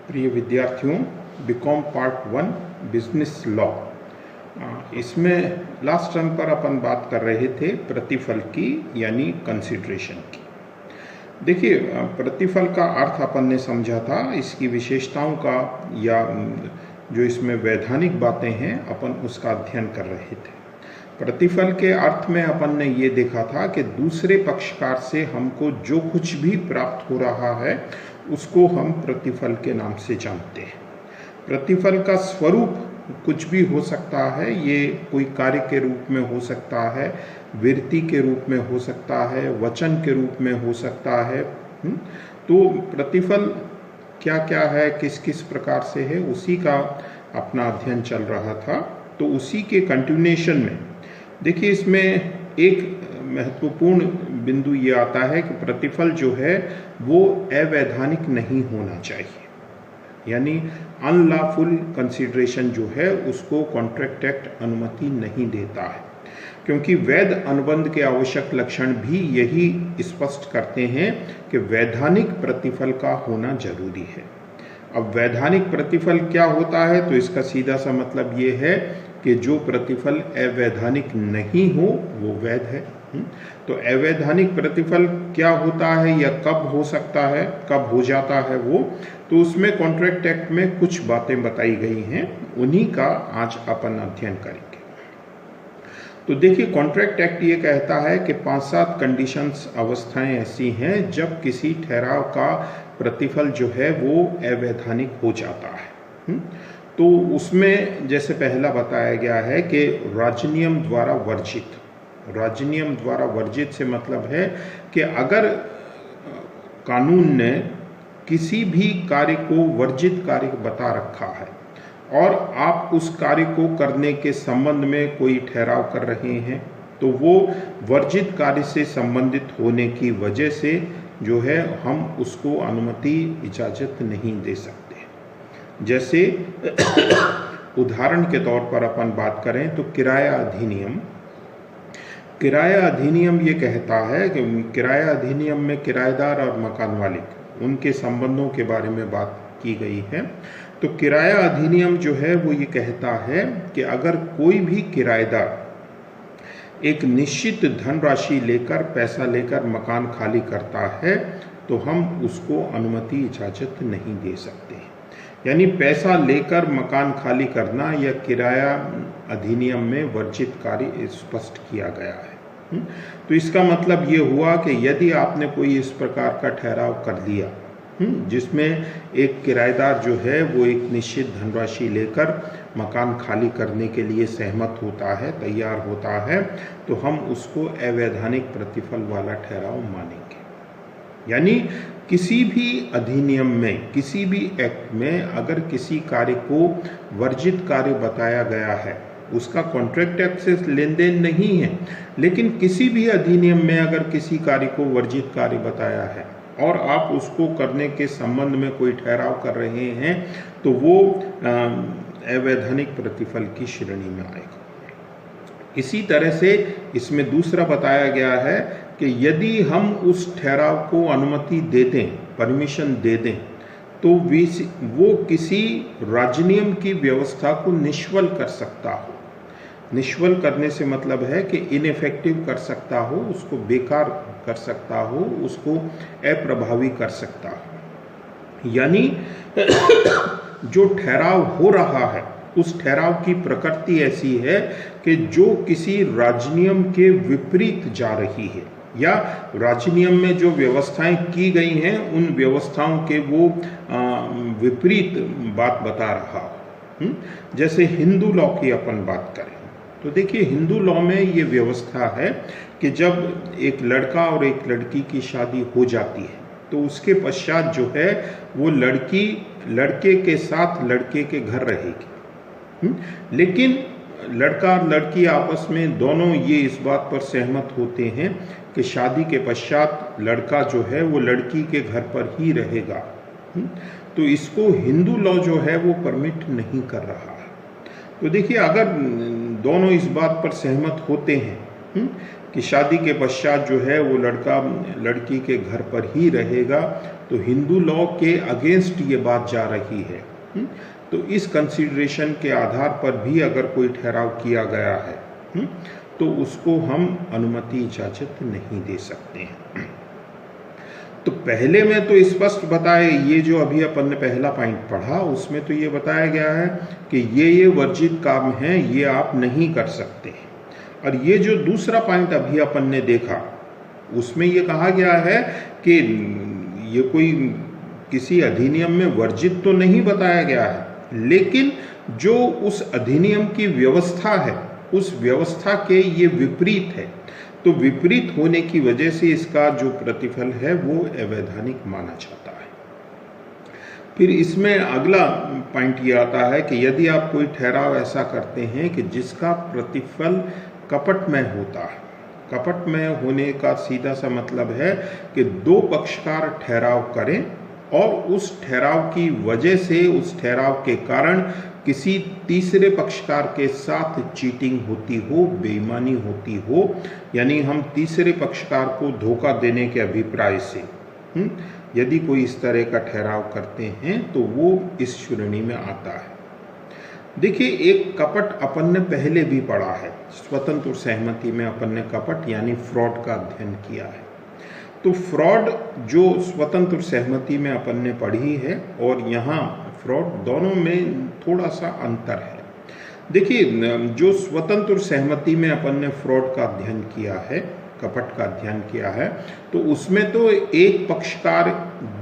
प्रिय विद्यार्थियों, BCom part 1 business law. इसमें लास्ट टर्म पर अपन बात कर रहे थे प्रतिफल की, यानी कंसिडरेशन की। देखिए, प्रतिफल का अर्थ अपन ने समझा था, इसकी विशेषताओं का या जो इसमें वैधानिक बातें हैं अपन उसका अध्ययन कर रहे थे। प्रतिफल के अर्थ में अपन ने ये देखा था कि दूसरे पक्षकार से हमको जो कुछ भी प्राप्त हो रहा है उसको हम प्रतिफल के नाम से जानते हैं। प्रतिफल का स्वरूप कुछ भी हो सकता है, ये कोई कार्य के रूप में हो सकता है, वृत्ति के रूप में हो सकता है, वचन के रूप में हो सकता है। तो प्रतिफल क्या क्या है, किस किस प्रकार से है, उसी का अपना अध्ययन चल रहा था। तो उसी के कंटिन्यूएशन में देखिए, इसमें एक महत्वपूर्ण बिंदु ये आता है कि प्रतिफल जो है वो अवैधानिक नहीं होना चाहिए, यानी अनलॉफुल कंसिडरेशन जो है उसको कॉन्ट्रैक्ट एक्ट अनुमति नहीं देता है, क्योंकि वैध अनुबंध के आवश्यक लक्षण भी यही स्पष्ट करते हैं कि वैधानिक प्रतिफल का होना जरूरी है। अब वैधानिक प्रतिफल क्या होता है, तो इसका सीधा सा मतलब ये है कि जो प्रतिफल अवैधानिक नहीं हो वो वैध है। तो अवैधानिक प्रतिफल क्या होता है या कब हो सकता है, कब हो जाता है वो, तो उसमें कॉन्ट्रैक्ट एक्ट में कुछ बातें बताई गई हैं, उन्हीं का आज अपन अध्ययन करेंगे। तो देखिए, कॉन्ट्रैक्ट एक्ट ये कहता है कि 5-7 कंडीशंस, अवस्थाएं ऐसी हैं जब किसी ठहराव का प्रतिफल जो है वो अवैधानिक हो जाता है। तो उसमें जैसे पहला बताया गया है कि राजनियम द्वारा वर्जित। राजनियम द्वारा वर्जित से मतलब है कि अगर कानून ने किसी भी कार्य को वर्जित कार्य बता रखा है और आप उस कार्य को करने के संबंध में कोई ठहराव कर रहे हैं, तो वो वर्जित कार्य से संबंधित होने की वजह से जो है हम उसको अनुमति, इजाजत नहीं दे सकते। जैसे उदाहरण के तौर पर अपन बात करें तो किराया अधिनियम। किराया अधिनियम ये कहता है कि किराया अधिनियम में किराएदार और मकान मालिक, उनके संबंधों के बारे में बात की गई है। तो किराया अधिनियम जो है वो ये कहता है कि अगर कोई भी किराएदार एक निश्चित धनराशि लेकर, पैसा लेकर मकान खाली करता है तो हम उसको अनुमति, इजाजत नहीं दे सकते। यानी पैसा लेकर मकान खाली करना यह किराया अधिनियम में वर्जित कार्य स्पष्ट किया गया है। तो इसका मतलब ये हुआ कि यदि आपने कोई इस प्रकार का ठहराव कर दिया जिसमें एक किराएदार जो है वो एक निश्चित धनराशि लेकर मकान खाली करने के लिए सहमत होता है, तैयार होता है, तो हम उसको अवैधानिक प्रतिफल वाला ठहराव मानेंगे। यानी किसी भी अधिनियम में, किसी भी एक्ट में अगर किसी कार्य को वर्जित कार्य बताया गया है, उसका कॉन्ट्रैक्ट एक्ट से लेन देन नहीं है, लेकिन किसी भी अधिनियम में अगर किसी कार्य को वर्जित कार्य बताया है और आप उसको करने के संबंध में कोई ठहराव कर रहे हैं, तो वो अवैधानिक प्रतिफल की श्रेणी में आएगा। इसी तरह से इसमें दूसरा बताया गया है कि यदि हम उस ठहराव को अनुमति दे दें, परमिशन दे दें, तो वो किसी राजनियम की व्यवस्था को निष्फल कर सकता हो। निष्फल करने से मतलब है कि इनइफेक्टिव कर सकता हो, उसको बेकार कर सकता हो, उसको अप्रभावी कर सकता हो। यानी जो ठहराव हो रहा है उस ठहराव की प्रकृति ऐसी है कि जो किसी राजनियम के विपरीत जा रही है, या राजनियम में जो व्यवस्थाएं की गई हैं उन व्यवस्थाओं के वो विपरीत बात बता रहा हो। जैसे हिंदू लॉ की अपन बात करें तो देखिए, हिंदू लॉ में ये व्यवस्था है कि जब एक लड़का और एक लड़की की शादी हो जाती है तो उसके पश्चात जो है वो लड़की लड़के के साथ लड़के के घर रहेगी। लेकिन लड़का और लड़की आपस में दोनों ये इस बात पर सहमत होते हैं कि शादी के पश्चात लड़का जो है वो लड़की के घर पर ही रहेगा। तो इसको हिंदू लॉ जो है वो परमिट नहीं कर रहा है। तो देखिए, अगर दोनों इस बात पर सहमत होते हैं कि शादी के पश्चात जो है वो लड़का लड़की के घर पर ही रहेगा, तो हिंदू लॉ के अगेंस्ट ये बात जा रही है। तो इस कंसीडरेशन के आधार पर भी अगर कोई ठहराव किया गया है तो उसको हम अनुमति इजाजत नहीं दे सकते हैं। तो पहले में तो स्पष्ट बताए, ये जो अभी अपन ने पहला पॉइंट पढ़ा उसमें तो ये बताया गया है कि ये वर्जित काम है, ये आप नहीं कर सकते हैं। और ये जो दूसरा पॉइंट अभी अपन ने देखा उसमें ये कहा गया है कि ये कोई किसी अधिनियम में वर्जित तो नहीं बताया गया है, लेकिन जो उस अधिनियम की व्यवस्था है उस व्यवस्था के ये विपरीत है, तो विपरीत होने की वजह से इसका जो प्रतिफल है वो अवैधानिक माना जाता है। फिर इसमें अगला पॉइंट ये आता है कि यदि आप कोई ठहराव ऐसा करते हैं कि जिसका प्रतिफल कपट में होता है, कपट में होने का सीधा सा मतलब है कि दो पक्षकार ठहराव करें और उस ठहराव की वजह से, उस ठहराव के कारण किसी तीसरे पक्षकार के साथ चीटिंग होती हो, बेईमानी होती हो, यानी हम तीसरे पक्षकार को धोखा देने के अभिप्राय से यदि कोई इस तरह का ठहराव करते हैं तो वो इस श्रेणी में आता है। देखिए, एक कपट अपन ने पहले भी पढ़ा है, स्वतंत्र सहमति में अपन ने कपट यानी फ्रॉड का अध्ययन किया है। तो फ्रॉड जो स्वतंत्र सहमति में अपन ने पढ़ी है और यहाँ फ्रॉड, दोनों में थोड़ा सा अंतर है। देखिए, जो स्वतंत्र सहमति में अपन ने फ्रॉड का अध्ययन किया है, कपट का अध्ययन किया है, तो उसमें तो एक पक्षकार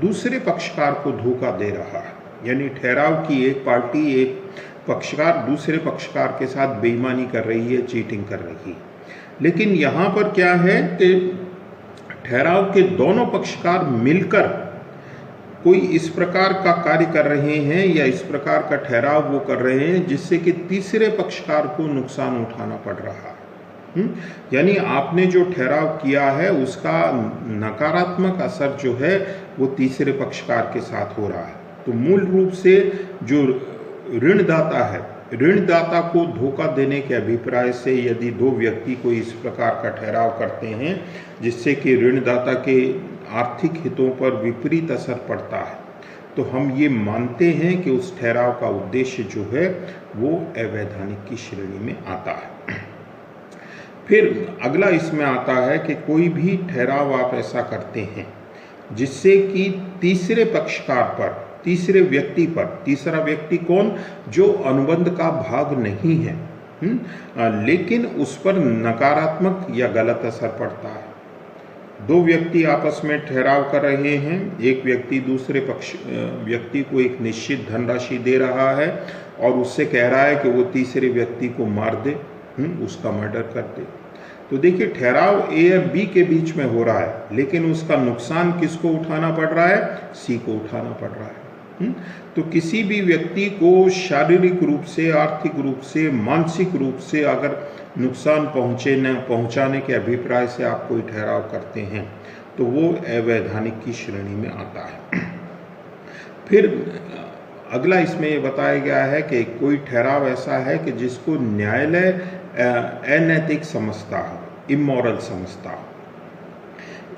दूसरे पक्षकार को धोखा दे रहा है, यानी ठहराव की एक पार्टी, एक पक्षकार दूसरे पक्षकार के साथ बेईमानी कर रही है, चीटिंग कर रही है। लेकिन यहाँ पर क्या है कि ठहराव के दोनों पक्षकार मिलकर कोई इस प्रकार का कार्य कर रहे हैं या इस प्रकार का ठहराव वो कर रहे हैं जिससे कि तीसरे पक्षकार को नुकसान उठाना पड़ रहा है। यानी आपने जो ठहराव किया है उसका नकारात्मक असर जो है वो तीसरे पक्षकार के साथ हो रहा है। तो मूल रूप से जो ऋणदाता है, ऋणदाता को धोखा देने के अभिप्राय से यदि दो व्यक्ति कोई इस प्रकार का ठहराव करते हैं जिससे कि ऋणदाता के आर्थिक हितों पर विपरीत असर पड़ता है, तो हम ये मानते हैं कि उस ठहराव का उद्देश्य जो है वो अवैधानिक की श्रेणी में आता है। फिर अगला इसमें आता है कि कोई भी ठहराव आप ऐसा करते हैं जिससे कि तीसरे पक्षकार पर, तीसरे व्यक्ति पर, तीसरा व्यक्ति कौन, जो अनुबंध का भाग नहीं है, लेकिन उस पर नकारात्मक या गलत असर पड़ता है। दो व्यक्ति आपस में ठहराव कर रहे हैं, एक व्यक्ति दूसरे पक्ष व्यक्ति को एक निश्चित धनराशि दे रहा है और उससे कह रहा है कि वो तीसरे व्यक्ति को मार दे, उसका मर्डर कर दे। तो देखिए, ठहराव ए और बी के बीच में हो रहा है, लेकिन उसका नुकसान किसको उठाना पड़ रहा है, सी को उठाना पड़ रहा है। तो किसी भी व्यक्ति को शारीरिक रूप से, आर्थिक रूप से, मानसिक रूप से अगर नुकसान पहुंचाने के अभिप्राय से आप कोई ठहराव करते हैं तो वो अवैधानिक की श्रेणी में आता है। फिर अगला इसमें ये बताया गया है कि कोई ठहराव ऐसा है कि जिसको न्यायालय अनैतिक समझता है, इमोरल समझता है।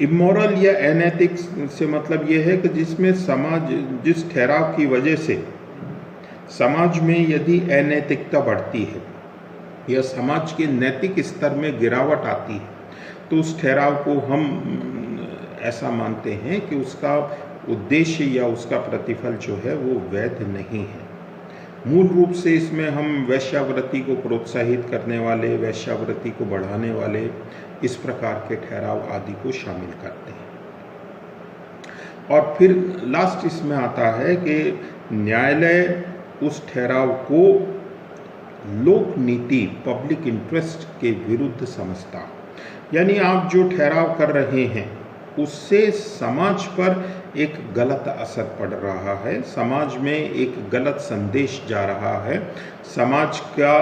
इमोरल या अनैतिक से मतलब ये है कि जिसमें समाज, जिस ठहराव की वजह से समाज में यदि अनैतिकता बढ़ती है या समाज के नैतिक स्तर में गिरावट आती है, तो उस ठहराव को हम ऐसा मानते हैं कि उसका उद्देश्य या उसका प्रतिफल जो है वो वैध नहीं है। मूल रूप से इसमें हम वेश्यावृत्ति को प्रोत्साहित करने वाले, वेश्यावृत्ति को बढ़ाने वाले इस प्रकार के ठहराव आदि को शामिल करते हैं। और फिर लास्ट इसमें आता है कि न्यायालय उस ठहराव को लोक नीति, पब्लिक इंटरेस्ट के विरुद्ध समझता, यानी आप जो ठहराव कर रहे हैं उससे समाज पर एक गलत असर पड़ रहा है, समाज में एक गलत संदेश जा रहा है। समाज का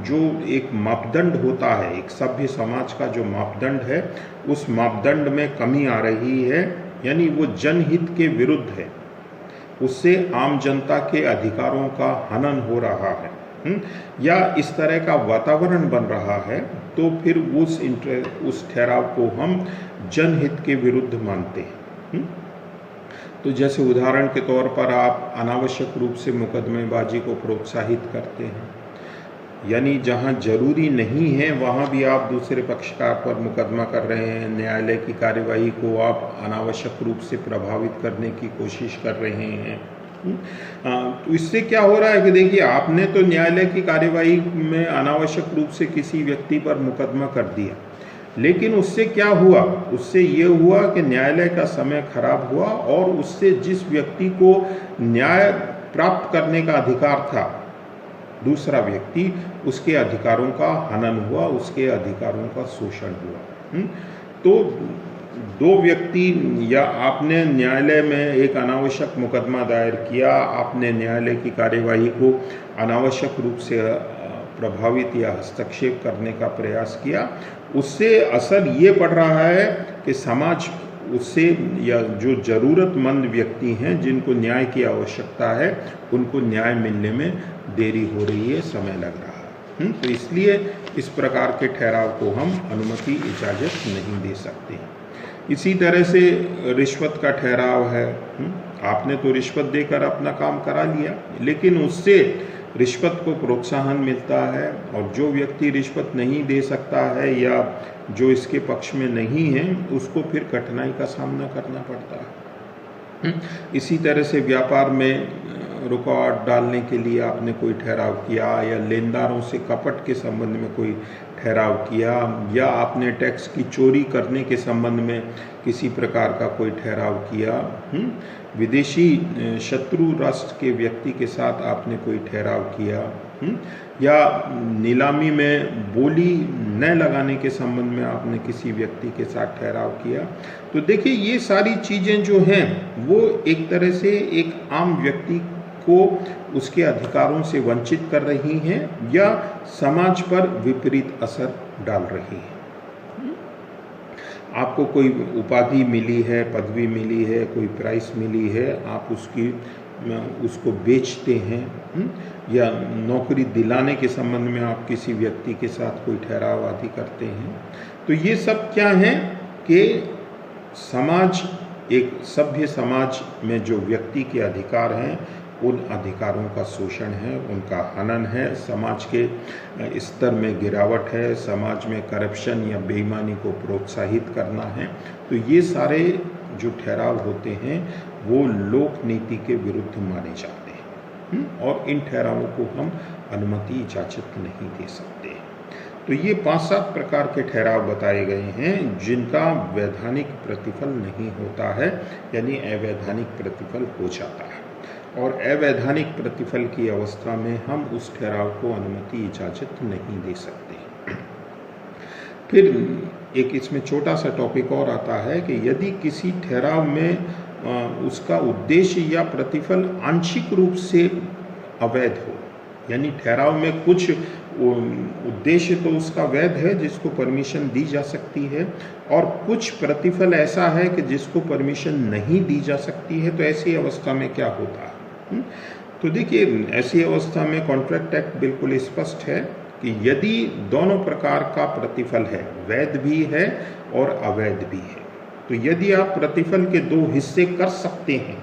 जो एक मापदंड होता है, एक सभ्य समाज का जो मापदंड है, उस मापदंड में कमी आ रही है, यानी वो जनहित के विरुद्ध है, उससे आम जनता के अधिकारों का हनन हो रहा है। या इस तरह का वातावरण बन रहा है, तो फिर उस ठहराव को हम जनहित के विरुद्ध मानते हैं। तो जैसे उदाहरण के तौर पर आप अनावश्यक रूप से मुकदमेबाजी को प्रोत्साहित करते हैं, यानी जहां जरूरी नहीं है वहां भी आप दूसरे पक्षकार पर मुकदमा कर रहे हैं, न्यायालय की कार्यवाही को आप अनावश्यक रूप से प्रभावित करने की कोशिश कर रहे हैं। तो इससे क्या हो रहा है कि देखिए, आपने तो न्यायालय की कार्यवाही में अनावश्यक रूप से किसी व्यक्ति पर मुकदमा कर दिया, लेकिन उससे क्या हुआ? उससे ये हुआ कि न्यायालय का समय खराब हुआ और उससे जिस व्यक्ति को न्याय प्राप्त करने का अधिकार था, दूसरा व्यक्ति, उसके अधिकारों का हनन हुआ, उसके अधिकारों का शोषण हुआ। तो दो व्यक्ति, या आपने न्यायालय में एक अनावश्यक मुकदमा दायर किया, आपने न्यायालय की कार्यवाही को अनावश्यक रूप से प्रभावित या हस्तक्षेप करने का प्रयास किया, उससे असर ये पड़ रहा है कि समाज उससे, या जो ज़रूरतमंद व्यक्ति हैं जिनको न्याय की आवश्यकता है, उनको न्याय मिलने में देरी हो रही है, समय लग रहा है। तो इसलिए इस प्रकार के ठहराव को हम अनुमति, इजाज़त नहीं दे सकते। इसी तरह से रिश्वत का ठहराव है। आपने तो रिश्वत देकर अपना काम करा लिया, लेकिन उससे रिश्वत को प्रोत्साहन मिलता है, और जो व्यक्ति रिश्वत नहीं दे सकता है या जो इसके पक्ष में नहीं है, उसको फिर कठिनाई का सामना करना पड़ता है। इसी तरह से व्यापार में रुकावट डालने के लिए आपने कोई ठहराव किया, या लेनदारों से कपट के संबंध में कोई ठहराव किया, या आपने टैक्स की चोरी करने के संबंध में किसी प्रकार का कोई ठहराव किया, विदेशी शत्रु राष्ट्र के व्यक्ति के साथ आपने कोई ठहराव किया, या नीलामी में बोली न लगाने के संबंध में आपने किसी व्यक्ति के साथ ठहराव किया। तो देखिए, ये सारी चीज़ें जो हैं वो एक तरह से एक आम व्यक्ति को उसके अधिकारों से वंचित कर रही हैं, या समाज पर विपरीत असर डाल रही हैं। आपको कोई उपाधि मिली है, पदवी मिली है, कोई प्राइस मिली है, आप उसको बेचते हैं, या नौकरी दिलाने के संबंध में आप किसी व्यक्ति के साथ कोई ठहराव आदि करते हैं। तो ये सब क्या है कि समाज, एक सभ्य समाज में जो व्यक्ति के अधिकार हैं, उन अधिकारों का शोषण है, उनका हनन है, समाज के स्तर में गिरावट है, समाज में करप्शन या बेईमानी को प्रोत्साहित करना है। तो ये सारे जो ठहराव होते हैं वो लोक नीति के विरुद्ध माने जाते हैं, और इन ठहरावों को हम अनुमति, इजाज़त नहीं दे सकते। तो ये 5-7 प्रकार के ठहराव बताए गए हैं जिनका वैधानिक प्रतिफल नहीं होता है, यानी अवैधानिक प्रतिफल हो जाता है, और अवैधानिक प्रतिफल की अवस्था में हम उस ठहराव को अनुमति, इजाज़त नहीं दे सकते। फिर एक इसमें छोटा सा टॉपिक और आता है कि यदि किसी ठहराव में उसका उद्देश्य या प्रतिफल आंशिक रूप से अवैध हो, यानी ठहराव में कुछ उद्देश्य तो उसका वैध है जिसको परमिशन दी जा सकती है, और कुछ प्रतिफल ऐसा है कि जिसको परमिशन नहीं दी जा सकती है, तो ऐसी अवस्था में क्या होता है? तो देखिए, ऐसी अवस्था में कॉन्ट्रैक्ट एक्ट बिल्कुल स्पष्ट है कि यदि दोनों प्रकार का प्रतिफल है, वैध भी है और अवैध भी है, तो यदि आप प्रतिफल के 2 हिस्से कर सकते हैं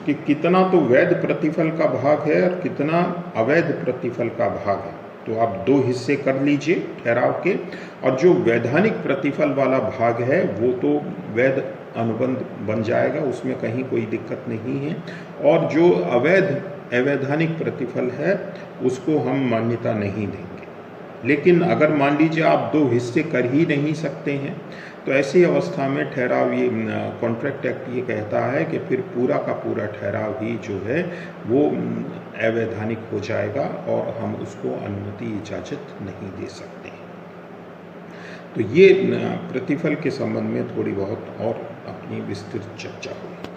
कि कितना तो वैध प्रतिफल का भाग है और कितना अवैध प्रतिफल का भाग है, तो आप 2 हिस्से कर लीजिए ठहराव के, और जो वैधानिक प्रतिफल वाला भाग है वो तो वैध अनुबंध बन जाएगा, उसमें कहीं कोई दिक्कत नहीं है, और जो अवैधानिक प्रतिफल है उसको हम मान्यता नहीं देंगे। लेकिन अगर मान लीजिए आप 2 हिस्से कर ही नहीं सकते हैं, तो ऐसी अवस्था में ठहराव, ये कॉन्ट्रैक्ट एक्ट ये कहता है कि फिर पूरा का पूरा ठहराव ही जो है वो अवैधानिक हो जाएगा, और हम उसको अनुमति, इजाज़त नहीं दे सकते। तो ये प्रतिफल के संबंध में थोड़ी बहुत और अपनी विस्तृत चर्चा हुई।